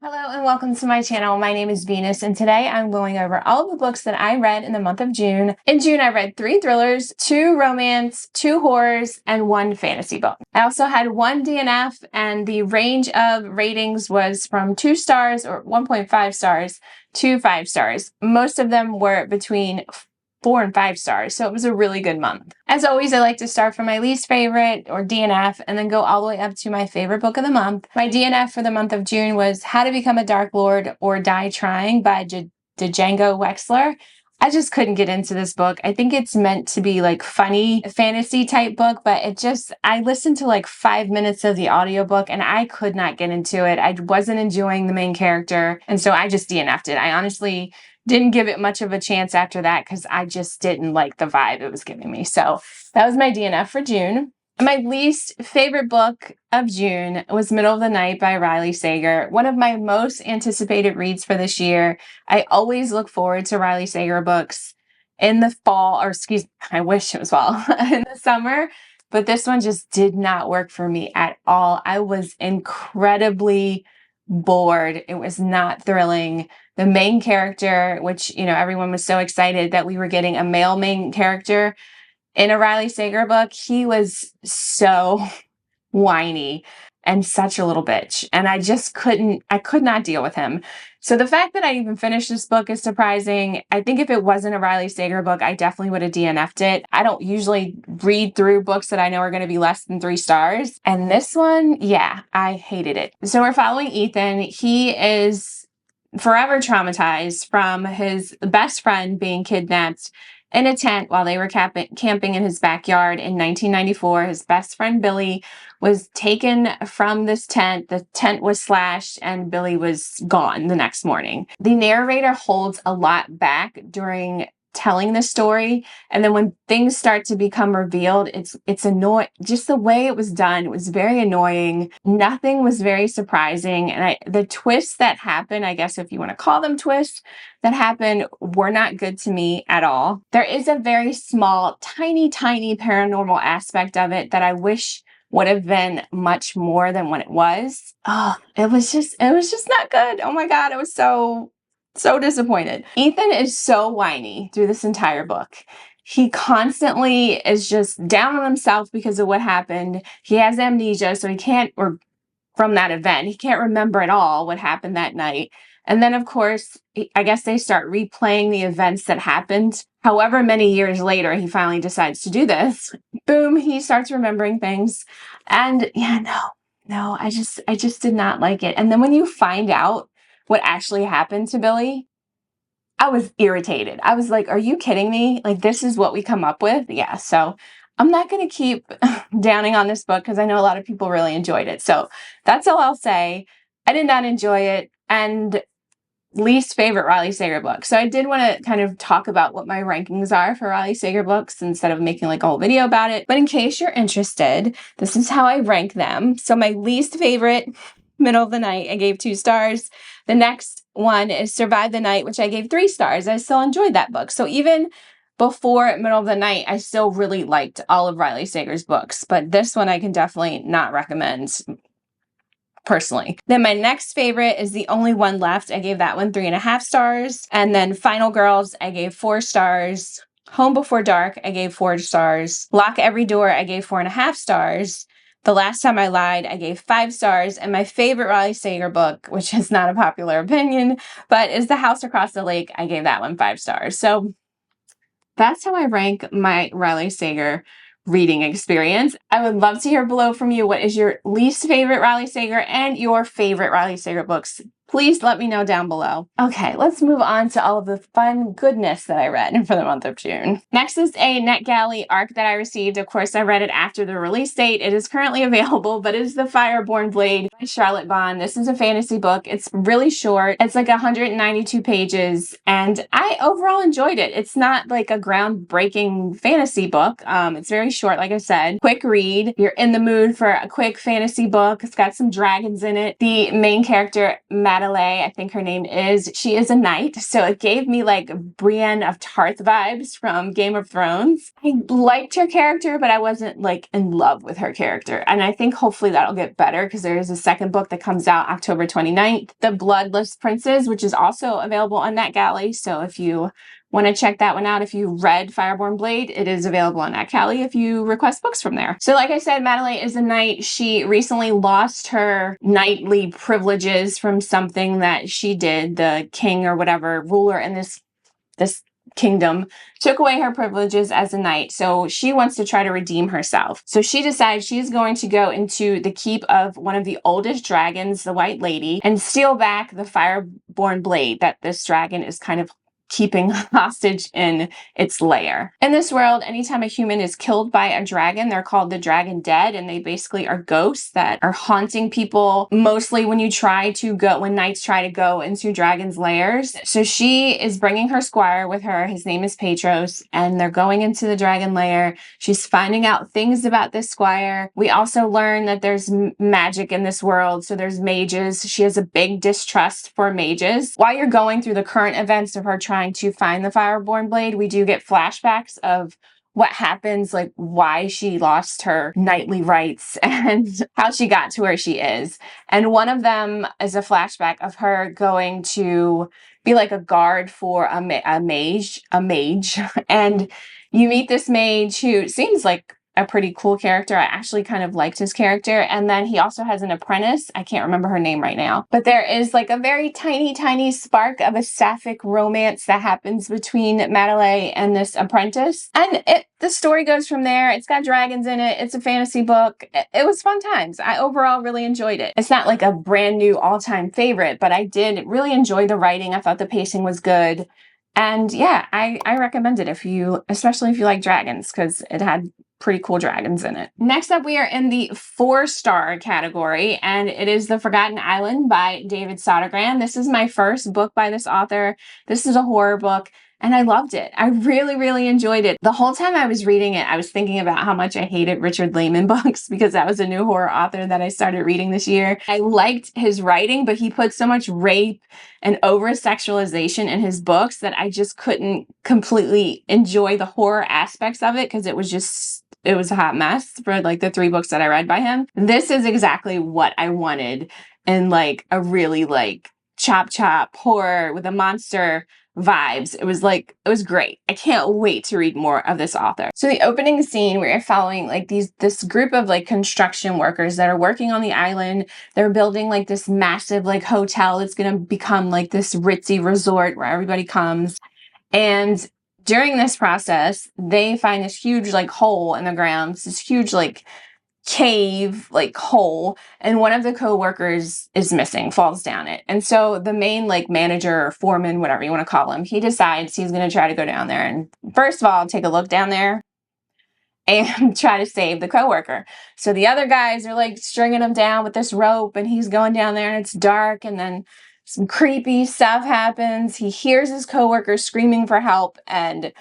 Hello and welcome to my channel. My name is Venus and today I'm going over all of the books that I read in the month of June. In June, I read 3 thrillers, 2 romance, 2 horrors, and 1 fantasy book. I also had 1 DNF and the range of ratings was from 2 stars or 1.5 stars to 5 stars. Most of them were between 4 and 5 stars, so it was a really good month. As always, I like to start from my least favorite, or DNF, and then go all the way up to my favorite book of the month. My DNF for the month of June was How to Become a Dark Lord or Die Trying by Django Wexler. I just couldn't get into this book. I think it's meant to be like funny fantasy type book, but I listened to like 5 minutes of the audiobook and I could not get into it. I wasn't enjoying the main character, and so I just DNF'd it. I honestly didn't give it much of a chance after that because I just didn't like the vibe it was giving me. So that was my DNF for June. My least favorite book of June was Middle of the Night by Riley Sager, one of my most anticipated reads for this year. I always look forward to Riley Sager books in the fall, or I wish it was fall, in the summer, but this one just did not work for me at all. I was incredibly bored. It was not thrilling. The main character, which, everyone was so excited that we were getting a male main character in a Riley Sager book, he was so whiny and such a little bitch. And I could not deal with him. So the fact that I even finished this book is surprising. I think if it wasn't a Riley Sager book, I definitely would have DNF'd it. I don't usually read through books that I know are going to be less than 3 stars. And this one, yeah, I hated it. So we're following Ethan. He is forever traumatized from his best friend being kidnapped in a tent while they were camping in his backyard in 1994. His best friend Billy was taken from this tent. The tent was slashed and Billy was gone the next morning. The narrator holds a lot back during telling the story, and then when things start to become revealed, it's annoying. Just the way it was done, it was very annoying. Nothing was very surprising, and the twists that happened, I guess if you want to call them twists, that happened were not good to me at all. There is a very small, tiny paranormal aspect of it that I wish would have been much more than what it was. Oh, it was just not good. Oh my God, I was so disappointed. Ethan is so whiny through this entire book. He constantly is just down on himself because of what happened. He has amnesia, so from that event, he can't remember at all what happened that night. And then, of course, I guess they start replaying the events that happened. However many years later, he finally decides to do this. Boom, he starts remembering things. And yeah, no, I just did not like it. And then when you find out what actually happened to Billy, I was irritated. I was like, are you kidding me? Like, this is what we come up with? Yeah, so I'm not going to keep downing on this book because I know a lot of people really enjoyed it. So that's all I'll say. I did not enjoy it. And least favorite Riley Sager book. So I did want to kind of talk about what my rankings are for Riley Sager books instead of making like a whole video about it. But in case you're interested, this is how I rank them. So my least favorite, Middle of the Night, I gave 2 stars. The next one is Survive the Night, which I gave 3 stars. I still enjoyed that book. So even before Middle of the Night, I still really liked all of Riley Sager's books. But this one I can definitely not recommend personally. Then my next favorite is The Only One Left. I gave that one 3.5 stars. And then Final Girls, I gave 4 stars. Home Before Dark, I gave 4 stars. Lock Every Door, I gave 4.5 stars. The Last Time I Lied, I gave 5 stars. And my favorite Riley Sager book, which is not a popular opinion, but is The House Across the Lake, I gave that one 5 stars. So that's how I rank my Riley Sager reading experience. I would love to hear below from you what is your least favorite Riley Sager and your favorite Riley Sager books. Please let me know down below. Okay, let's move on to all of the fun goodness that I read for the month of June. Next is a NetGalley ARC that I received. Of course, I read it after the release date. It is currently available, but it is the Fireborne Blade by Charlotte Bond. This is a fantasy book. It's really short. It's like 192 pages, and I overall enjoyed it. It's not like a groundbreaking fantasy book. It's very short, like I said. Quick read. If you're in the mood for a quick fantasy book, it's got some dragons in it. The main character, Madam Madeline, I think her name is, she is a knight. So it gave me like Brienne of Tarth vibes from Game of Thrones. I liked her character, but I wasn't like in love with her character. And I think hopefully that'll get better because there is a second book that comes out October 29th, The Bloodless Princes, which is also available on NetGalley. So if you want to check that one out, if you read Fireborne Blade, it is available on NetGalley if you request books from there. So like I said, Madeline is a knight. She recently lost her knightly privileges from something that she did. The king or whatever ruler in this kingdom took away her privileges as a knight. So she wants to try to redeem herself. So she decides she's going to go into the keep of one of the oldest dragons, the White Lady, and steal back the Fireborne blade that this dragon is kind of keeping hostage in its lair. In this world, anytime a human is killed by a dragon, they're called the dragon dead, and they basically are ghosts that are haunting people, mostly when knights try to go into dragons' lairs. So she is bringing her squire with her. His name is Petros, and they're going into the dragon lair. She's finding out things about this squire. We also learn that there's magic in this world, so there's mages. She has a big distrust for mages. While you're going through the current events of her trying to find the Fireborne blade, we do get flashbacks of what happens, like why she lost her knightly rights and how she got to where she is. And one of them is a flashback of her going to be like a guard for a mage. And you meet this mage who seems like a pretty cool character. I actually kind of liked his character. And then he also has an apprentice. I can't remember her name right now. But there is like a very tiny, tiny spark of a sapphic romance that happens between Madeline and this apprentice. And the story goes from there. It's got dragons in it. It's a fantasy book. It was fun times. I overall really enjoyed it. It's not like a brand new all-time favorite, but I did really enjoy the writing. I thought the pacing was good. And yeah, I recommend it especially if you like dragons, because it had pretty cool dragons in it. Next up, we are in the 4-star category, and it is The Forgotten Island by David Sodergren. This is my first book by this author. This is a horror book, and I loved it. I really, really enjoyed it. The whole time I was reading it, I was thinking about how much I hated Richard Lehman books because that was a new horror author that I started reading this year. I liked his writing, but he put so much rape and over-sexualization in his books that I just couldn't completely enjoy the horror aspects of it because it was a hot mess for like the 3 books that I read by him. This is exactly what I wanted in like a really like chop horror with a monster vibes. It was great. I can't wait to read more of this author. So the opening scene, we're following like this group of like construction workers that are working on the island. They're building like this massive like hotel that's going to become like this ritzy resort where everybody comes. And during this process, they find this huge like hole in the ground, this huge like cave like hole, and one of the co-workers is missing, falls down it. And so the main like manager or foreman, whatever you want to call him, he decides he's going to try to go down there and first of all take a look down there and try to save the co-worker. So the other guys are like stringing him down with this rope, and he's going down there, and it's dark, and then some creepy stuff happens. He hears his co-worker screaming for help, and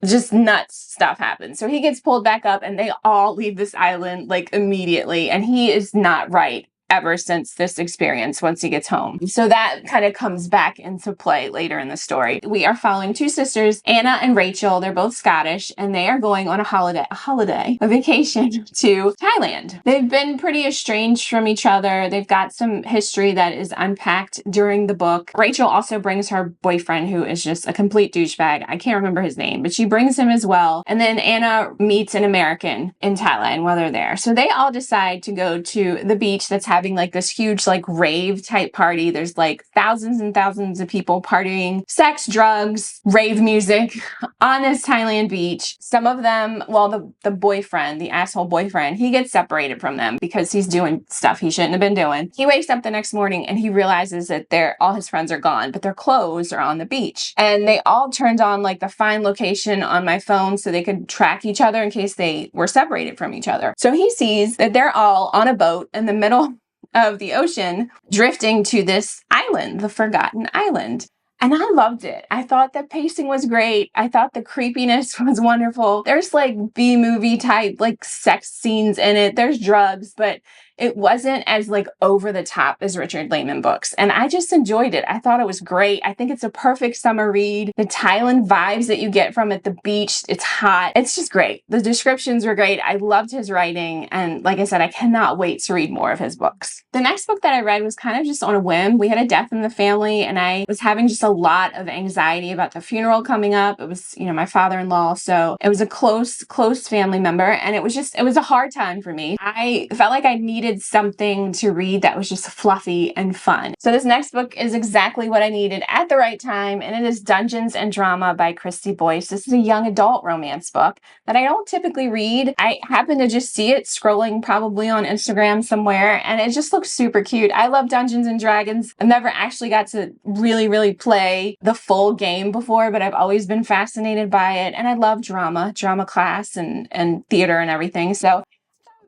just nuts stuff happens. So he gets pulled back up, and they all leave this island like immediately, and he is not right ever since this experience once he gets home. So that kind of comes back into play later in the story. We are following 2 sisters, Anna and Rachel. They're both Scottish, and they are going on a vacation to Thailand. They've been pretty estranged from each other. They've got some history that is unpacked during the book. Rachel also brings her boyfriend, who is just a complete douchebag. I can't remember his name, but she brings him as well. And then Anna meets an American in Thailand while they're there. So they all decide to go to the beach that's having like this huge like rave type party. There's like thousands and thousands of people partying, sex, drugs, rave music on this Thailand beach. Some of them, well, the boyfriend, the asshole boyfriend, he gets separated from them because he's doing stuff he shouldn't have been doing. He wakes up the next morning and he realizes that all his friends are gone, but their clothes are on the beach. And they all turned on like the find location on my phone so they could track each other in case they were separated from each other. So he sees that they're all on a boat in the middle of the ocean, drifting to this island, the Forgotten Island. And I loved it. I thought the pacing was great. I thought the creepiness was wonderful. There's like B-movie type like sex scenes in it. There's drugs, but it wasn't as like over the top as Richard Lehman books. And I just enjoyed it. I thought it was great. I think it's a perfect summer read. The Thailand vibes that you get from at the beach, it's hot. It's just great. The descriptions were great. I loved his writing. And like I said, I cannot wait to read more of his books. The next book that I read was kind of just on a whim. We had a death in the family and I was having just a lot of anxiety about the funeral coming up. It was, my father-in-law. So it was a close family member. And it was a hard time for me. I felt like I needed something to read that was just fluffy and fun. So this next book is exactly what I needed at the right time. And it is Dungeons and Drama by Kristy Boyce. This is a young adult romance book that I don't typically read. I happen to just see it scrolling probably on Instagram somewhere. And it just looks super cute. I love Dungeons and Dragons. I've never actually got to really play the full game before, but I've always been fascinated by it. And I love drama class and theater and everything. So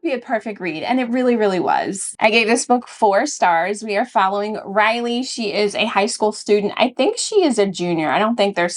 be a perfect read, and it really was. I gave this book 4 stars. We are following Riley. She is a high school student. I think she is a junior. I don't think they're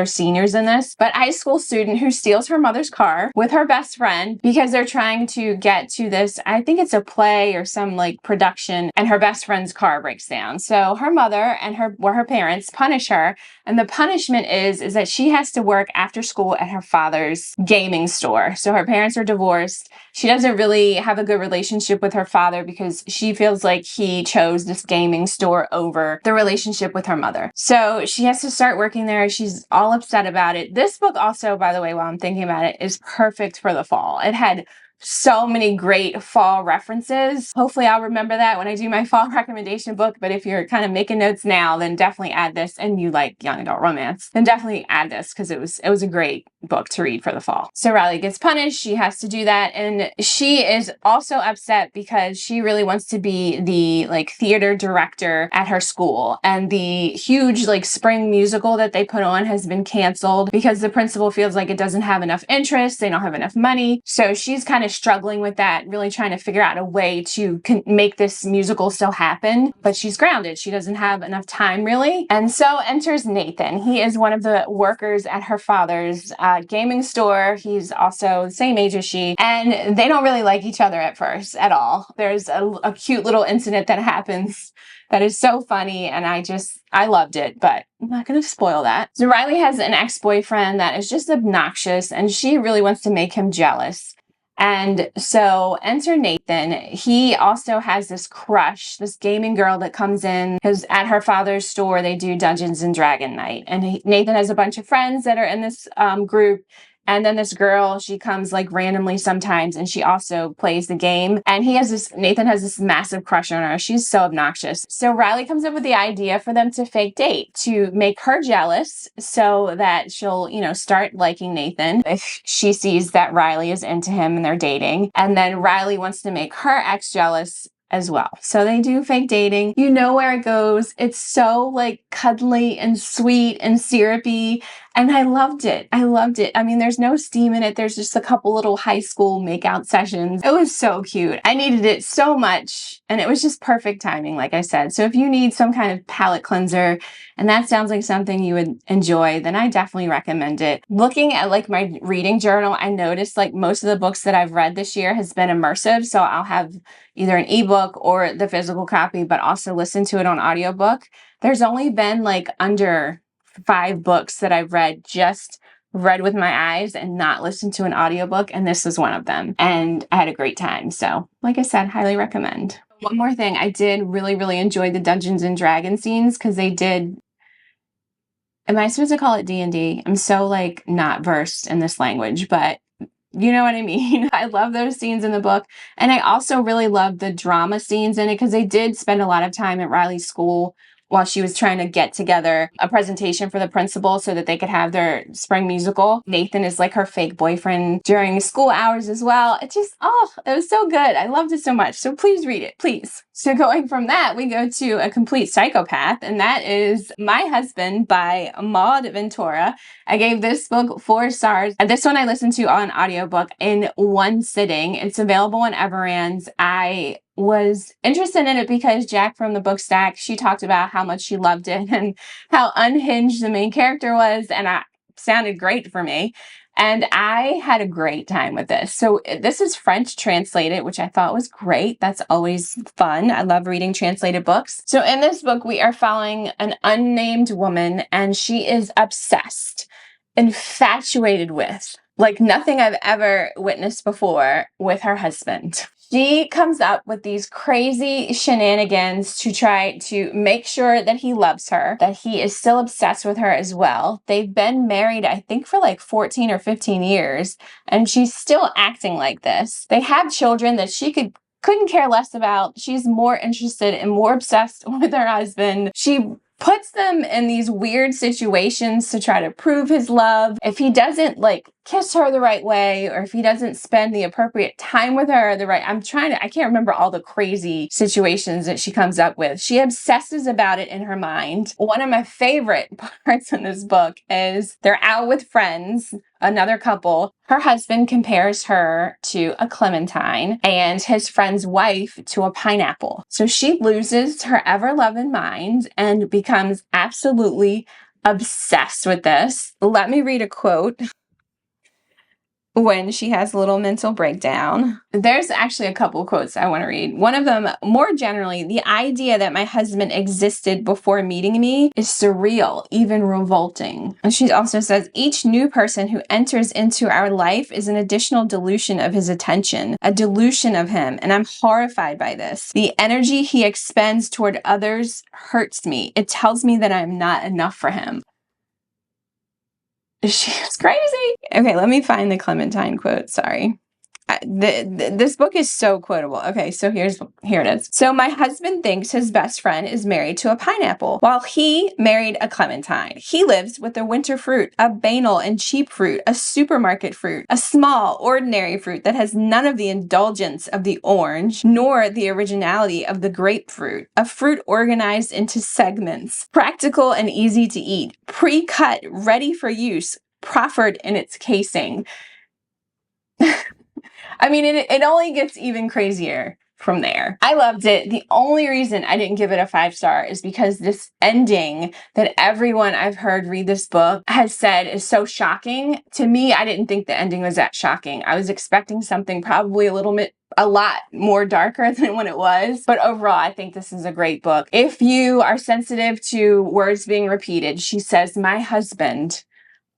seniors in this, but high school student who steals her mother's car with her best friend because they're trying to get to this, I think it's a play or some like production, and her best friend's car breaks down. So her mother and her parents punish her, and the punishment is that she has to work after school at her father's gaming store. So her parents are divorced. She doesn't really have a good relationship with her father because she feels like he chose this gaming store over the relationship with her mother. So she has to start working there. She's all upset about it. This book also, by the way, while I'm thinking about it, is perfect for the fall. It had so many great fall references. Hopefully I'll remember that when I do my fall recommendation book, but if you're kind of making notes now, then definitely add this, and you like young adult romance, then definitely add this because it was a great book to read for the fall. So Riley gets punished. She has to do that, and she is also upset because she really wants to be the like theater director at her school, and the huge like spring musical that they put on has been canceled because the principal feels like it doesn't have enough interest, they don't have enough money. So she's kind of struggling with that, really trying to figure out a way to make this musical still happen, but she's grounded. She doesn't have enough time really. And so enters Nathan. He is one of the workers at her father's gaming store. He's also the same age as she, and they don't really like each other at first at all. There's a cute little incident that happens that is so funny, and I loved it, but I'm not going to spoil that. So Riley has an ex-boyfriend that is just obnoxious, and she really wants to make him jealous. And so enter Nathan. He also has this crush, this gaming girl that comes in because at her father's store, they do Dungeons and Dragon night. And Nathan has a bunch of friends that are in this group. And then this girl, she comes like randomly sometimes, and she also plays the game. And Nathan has this massive crush on her. She's so obnoxious. So Riley comes up with the idea for them to fake date to make her jealous so that she'll, start liking Nathan if she sees that Riley is into him and they're dating. And then Riley wants to make her ex jealous as well. So they do fake dating. You know where it goes. It's so like cuddly and sweet and syrupy. And I loved it. I mean, there's no steam in it. There's just a couple little high school makeout sessions. It was so cute. I needed it so much. And it was just perfect timing, like I said. So if you need some kind of palate cleanser and that sounds like something you would enjoy, then I definitely recommend it. Looking at like my reading journal, I noticed like most of the books that I've read this year has been immersive. So I'll have either an ebook or the physical copy, but also listen to it on audiobook. There's only been like under 5 books that I've read with my eyes and not listened to an audiobook, and this was one of them. And I had a great time. So, like I said, highly recommend. One more thing, I did really enjoy the Dungeons and Dragons scenes because they did. Am I supposed to call it D&D? I'm so like not versed in this language, but you know what I mean? I love those scenes in the book. And I also really love the drama scenes in it because they did spend a lot of time at Riley's school while she was trying to get together a presentation for the principal so that they could have their spring musical. Nathan is like her fake boyfriend during school hours as well. It was so good. I loved it so much. So please read it, please. So going from that, we go to A Complete Psychopath, and that is My Husband by Maud Ventura. I gave this book 4 stars. And this one I listened to on audiobook in one sitting. It's available on Everands. I was interested in it because Jack from the Book Stack, she talked about how much she loved it and how unhinged the main character was, and it sounded great for me. And I had a great time with this. So this is French translated, which I thought was great. That's always fun. I love reading translated books. So in this book, we are following an unnamed woman, and she is obsessed, infatuated with, like nothing I've ever witnessed before, with her husband. She comes up with these crazy shenanigans to try to make sure that he loves her, that he is still obsessed with her as well. They've been married, I think, for like 14 or 15 years, and she's still acting like this. They have children that she couldn't care less about. She's more interested and more obsessed with her husband. She puts them in these weird situations to try to prove his love. If he doesn't like kiss her the right way, or if he doesn't spend the appropriate time with her I can't remember all the crazy situations that she comes up with. She obsesses about it in her mind. One of my favorite parts in this book is they're out with friends, another couple. Her husband compares her to a clementine and his friend's wife to a pineapple. So she loses her ever-loving mind and becomes absolutely obsessed with this. Let me read a quote when she has a little mental breakdown. There's actually a couple quotes I want to read. One of them, more generally, the idea that my husband existed before meeting me is surreal, even revolting. And she also says, each new person who enters into our life is an additional dilution of his attention, a dilution of him, and I'm horrified by this. The energy he expends toward others hurts me. It tells me that I'm not enough for him. She's crazy. Okay, let me find the Clementine quote. Sorry. This book is so quotable. Okay, so here it is. So my husband thinks his best friend is married to a pineapple, while he married a clementine. He lives with a winter fruit, a banal and cheap fruit, a supermarket fruit, a small, ordinary fruit that has none of the indulgence of the orange, nor the originality of the grapefruit, a fruit organized into segments, practical and easy to eat, pre-cut, ready for use, proffered in its casing. I mean, it only gets even crazier from there. I loved it. The only reason I didn't give it a 5-star is because this ending that everyone I've heard read this book has said is so shocking. To me, I didn't think the ending was that shocking. I was expecting something probably a lot more darker than what it was. But overall, I think this is a great book. If you are sensitive to words being repeated, she says, my husband,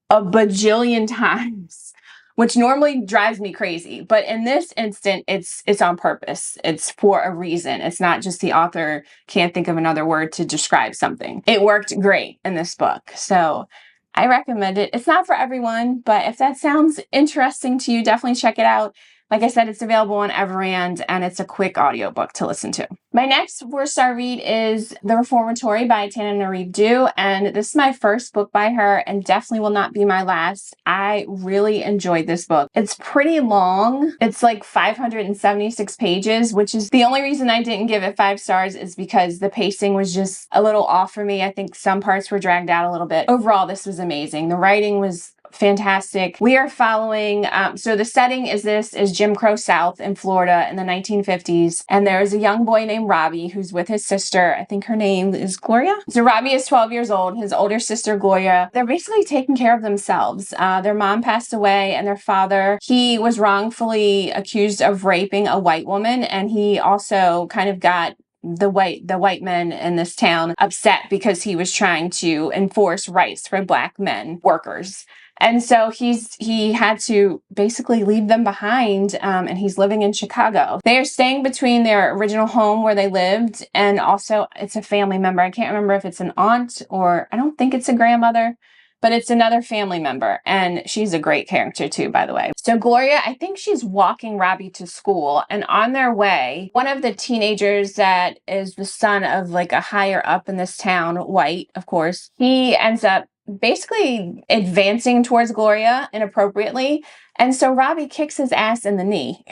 a bajillion times, which normally drives me crazy. But in this instant, it's on purpose. It's for a reason. It's not just the author can't think of another word to describe something. It worked great in this book. So I recommend it. It's not for everyone, but if that sounds interesting to you, definitely check it out. Like I said, it's available on Everand, and it's a quick audiobook to listen to. My next 4-star read is The Reformatory by Tananarive Due, and this is my first book by her and definitely will not be my last. I really enjoyed this book. It's pretty long. It's like 576 pages, which is the only reason I didn't give it 5 stars is because the pacing was just a little off for me. I think some parts were dragged out a little bit. Overall, this was amazing. The writing was fantastic. We are following, so the setting is Jim Crow South in Florida in the 1950s. And there is a young boy named Robbie who's with his sister. I think her name is Gloria. So Robbie is 12 years old. His older sister, Gloria, they're basically taking care of themselves. Their mom passed away, and their father, he was wrongfully accused of raping a white woman. And he also kind of got the white men in this town upset because he was trying to enforce rights for Black men workers. And so he had to basically leave them behind, and he's living in Chicago. They are staying between their original home where they lived, and also it's a family member. I can't remember if it's an aunt or I don't think it's a grandmother, but it's another family member, and she's a great character too, by the way. So Gloria, I think she's walking Robbie to school, and on their way, one of the teenagers that is the son of like a higher up in this town, white, of course, he ends up basically advancing towards Gloria inappropriately. And so Robbie kicks his ass in the knee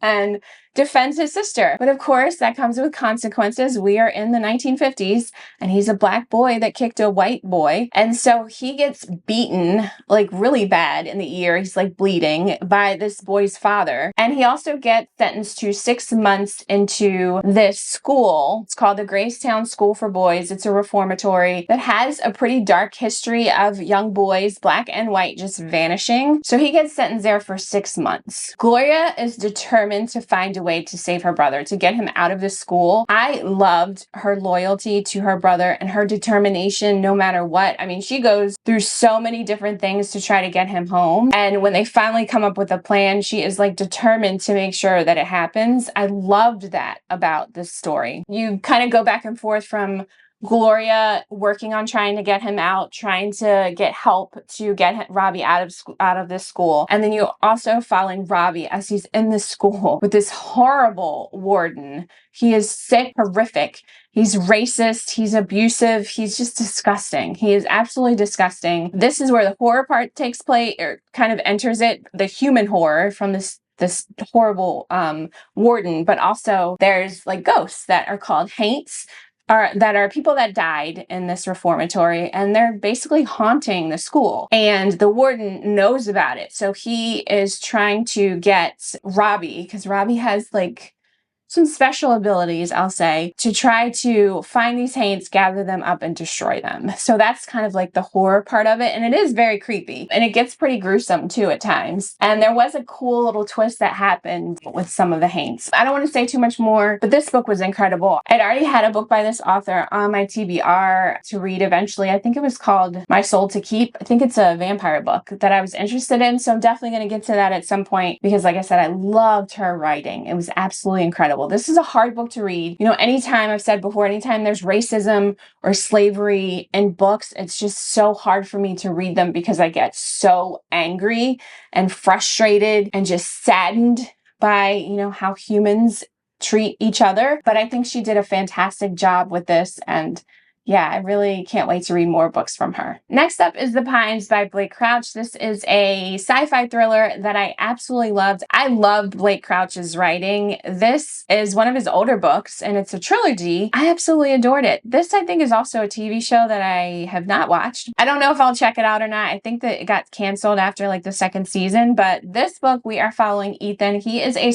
and defends his sister. But of course, that comes with consequences. We are in the 1950s, and he's a black boy that kicked a white boy. And so he gets beaten like really bad in the ear. He's like bleeding by this boy's father. And he also gets sentenced to 6 months into this school. It's called the Gracetown School for Boys. It's a reformatory that has a pretty dark history of young boys, black and white, just vanishing. So he gets sentenced there for 6 months. Gloria is determined to find a way to save her brother, to get him out of this school. I loved her loyalty to her brother and her determination no matter what. I mean, she goes through so many different things to try to get him home. And when they finally come up with a plan, she is like determined to make sure that it happens. I loved that about this story. You kind of go back and forth from Gloria working on trying to get him out, trying to get help to get Robbie out of this school. And then you also following Robbie as he's in this school with this horrible warden. He is sick, horrific. He's racist. He's abusive. He's just disgusting. He is absolutely disgusting. This is where the horror part takes place, or kind of enters it, the human horror from this horrible warden. But also there's like ghosts that are called haints, that are people that died in this reformatory, and they're basically haunting the school. And the warden knows about it. So he is trying to get Robbie, because Robbie has like some special abilities, I'll say, to try to find these haints, gather them up, and destroy them. So that's kind of like the horror part of it. And it is very creepy. And it gets pretty gruesome too at times. And there was a cool little twist that happened with some of the haints. I don't want to say too much more, but this book was incredible. I'd already had a book by this author on my TBR to read eventually. I think it was called My Soul to Keep. I think it's a vampire book that I was interested in. So I'm definitely going to get to that at some point because, like I said, I loved her writing. It was absolutely incredible. This is a hard book to read. You know, anytime, I've said before, anytime there's racism or slavery in books, it's just so hard for me to read them because I get so angry and frustrated and just saddened by, you know, how humans treat each other. But I think she did a fantastic job with this, and yeah, I really can't wait to read more books from her. Next up is The Pines by Blake Crouch. This is a sci-fi thriller that I absolutely loved. I loved Blake Crouch's writing. This is one of his older books, and it's a trilogy. I absolutely adored it. This, I think, is also a TV show that I have not watched. I don't know if I'll check it out or not. I think that it got canceled after like the 2nd season, but this book, we are following Ethan. He is a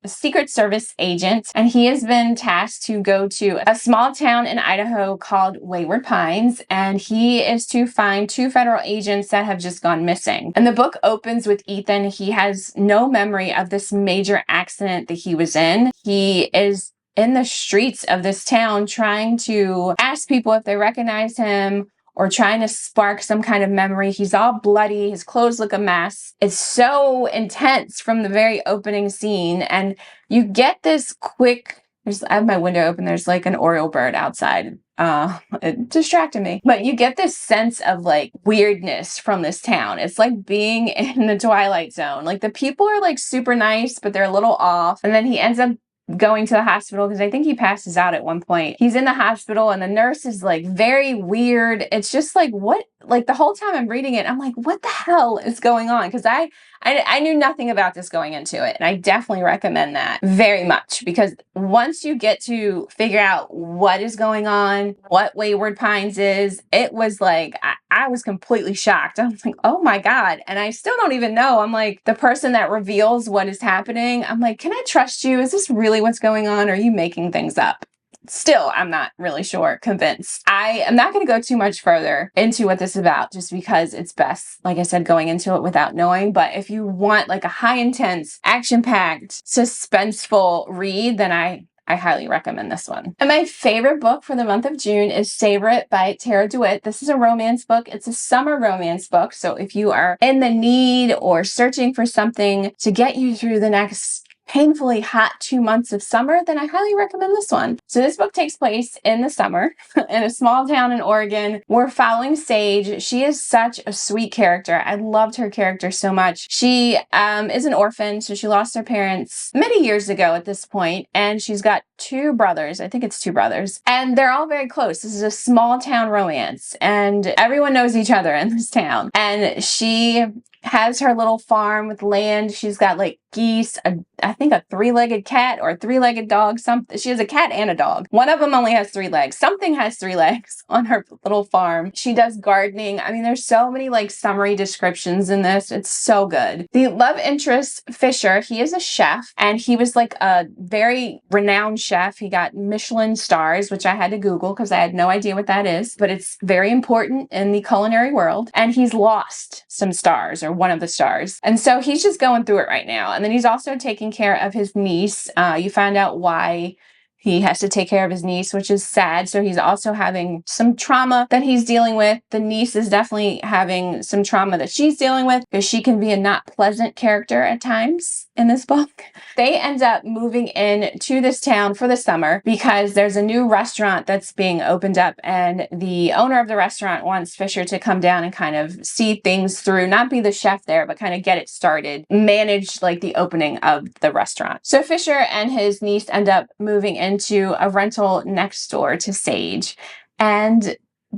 Secret Service agent, and he has been tasked to go to a small town in Idaho called Wayward Pines, and he is to find 2 federal agents that have just gone missing. And the book opens with Ethan. He has no memory of this major accident that he was in. He is in the streets of this town trying to ask people if they recognize him or trying to spark some kind of memory. He's all bloody. His clothes look a mess. It's so intense from the very opening scene, and you get this quick... I have my window open. There's like an oriole bird outside. It distracted me. But you get this sense of like weirdness from this town. It's like being in the Twilight Zone. Like the people are like super nice, but they're a little off. And then he ends up going to the hospital because I think he passes out at one point. He's in the hospital and the nurse is like very weird. It's just like, what? Like the whole time I'm reading it, I'm like, what the hell is going on? Because I knew nothing about this going into it. And I definitely recommend that very much, because once you get to figure out what is going on, what Wayward Pines is, it was like, I was completely shocked. I was like, oh my God. And I still don't even know. I'm like, the person that reveals what is happening, I'm like, can I trust you? Is this really what's going on? Or are you making things up? Still, I'm not really convinced. I am not going to go too much further into what this is about, just because it's best, like I said, going into it without knowing. But if you want like a high intense, action-packed, suspenseful read, then I highly recommend this one. And my favorite book for the month of June is Savor by Tarah Dewitt. This is a romance book. It's a summer romance book. So if you are in the need or searching for something to get you through the next painfully hot 2 months of summer, then I highly recommend this one. So this book takes place in the summer in a small town in Oregon. We're following Sage. She is such a sweet character. I loved her character so much. She is an orphan, so she lost her parents many years ago at this point, and she's got 2 brothers. I think it's 2 brothers, and they're all very close. This is a small town romance, and everyone knows each other in this town. And she has her little farm with land. She's got like geese, I think a 3-legged cat or a 3-legged dog. She has a cat and a dog. One of them only has 3 legs. Something has 3 legs on her little farm. She does gardening. I mean, there's so many like summary descriptions in this. It's so good. The love interest, Fisher, he is a chef, and he was like a very renowned chef. He got Michelin stars, which I had to Google because I had no idea what that is, but it's very important in the culinary world. And he's lost some stars, or one of the stars. And so he's just going through it right now. And then he's also taking care of his niece. You find out why he has to take care of his niece, which is sad. So he's also having some trauma that he's dealing with. The niece is definitely having some trauma that she's dealing with, because she can be a not pleasant character at times in this book. They end up moving in to this town for the summer because there's a new restaurant that's being opened up, and the owner of the restaurant wants Fisher to come down and kind of see things through, not be the chef there, but kind of get it started, manage like the opening of the restaurant. So Fisher and his niece end up moving into a rental next door to Sage, and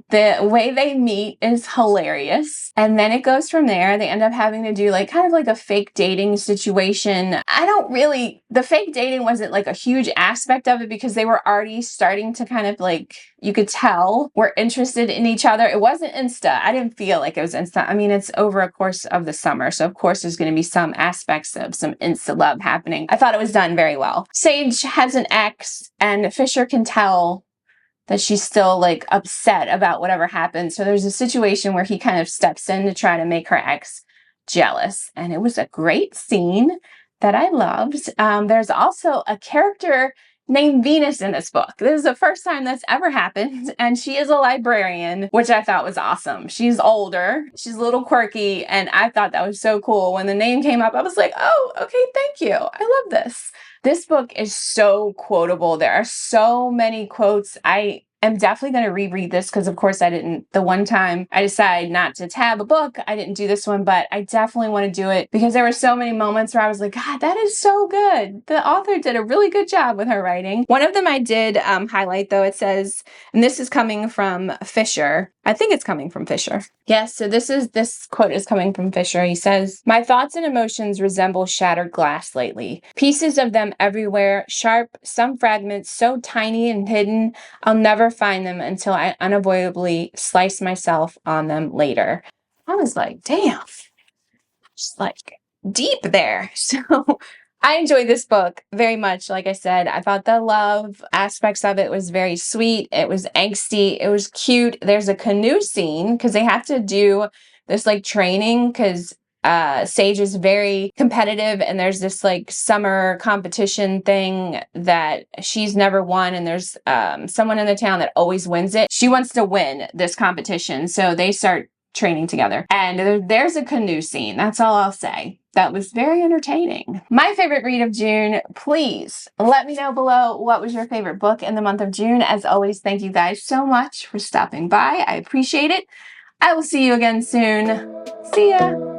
the way they meet is hilarious. And then it goes from there. They end up having to do like kind of like a fake dating situation. The fake dating wasn't like a huge aspect of it, because they were already starting to kind of like, you could tell, were interested in each other. It wasn't Insta. I didn't feel like it was Insta. I mean, it's over a course of the summer, so of course there's going to be some aspects of some Insta love happening. I thought it was done very well. Sage has an ex, and Fisher can tell that she's still like upset about whatever happened. So there's a situation where he kind of steps in to try to make her ex jealous. And it was a great scene that I loved. There's also a character named Venus in this book. This is the first time that's ever happened, and she is a librarian, which I thought was awesome. She's older, she's a little quirky, and I thought that was so cool. When the name came up, I was like, oh, okay, thank you. I love this. This book is so quotable. There are so many quotes. I am definitely going to reread this, because of course the one time I decided not to tab a book, I didn't do this one, but I definitely want to do it because there were so many moments where I was like, God, that is so good. The author did a really good job with her writing. One of them I did highlight though. It says, and this is coming from Fisher. I think it's coming from Fisher. Yes, so this quote is coming from Fisher. He says, "My thoughts and emotions resemble shattered glass lately. Pieces of them everywhere, sharp, some fragments so tiny and hidden, I'll never find them until I unavoidably slice myself on them later." I was like, damn, just like deep there. So I enjoyed this book very much. Like I said, I thought the love aspects of it was very sweet. It was angsty. It was cute. There's a canoe scene because they have to do this like training, because Sage is very competitive, and there's this like summer competition thing that she's never won, and there's someone in the town that always wins it. She wants to win this competition, so they start training together, and there's a canoe scene. That's all I'll say. That was very entertaining. My favorite read of June. Please let me know below what was your favorite book in the month of June. As always, thank you guys so much for stopping by. I appreciate it. I will see you again soon. See ya.